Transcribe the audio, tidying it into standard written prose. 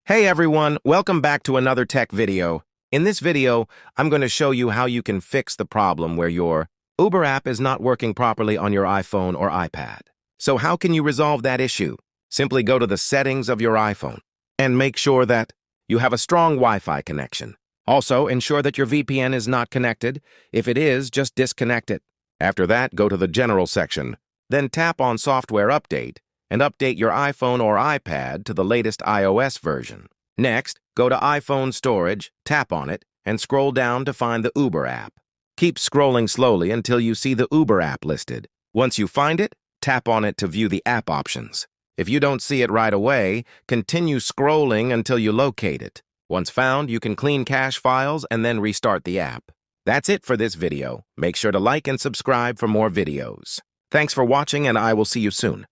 Hey everyone, welcome back to another tech video. In this video, I'm going to show you how you can fix the problem where your Uber app is not working properly on your iPhone or iPad. So how can you resolve that issue? Simply go to the settings of your iPhone and make sure that you have a strong Wi-Fi connection. Also, ensure that your VPN is not connected. If it is, just disconnect it. After that, go to the General section. Then tap on Software Update and update your iPhone or iPad to the latest iOS version. Next, go to iPhone Storage, tap on it, and scroll down to find the Uber app. Keep scrolling slowly until you see the Uber app listed. Once you find it, tap on it to view the app options. If you don't see it right away, continue scrolling until you locate it. Once found, you can clean cache files and then restart the app. That's it for this video. Make sure to like and subscribe for more videos. Thanks for watching, and I will see you soon.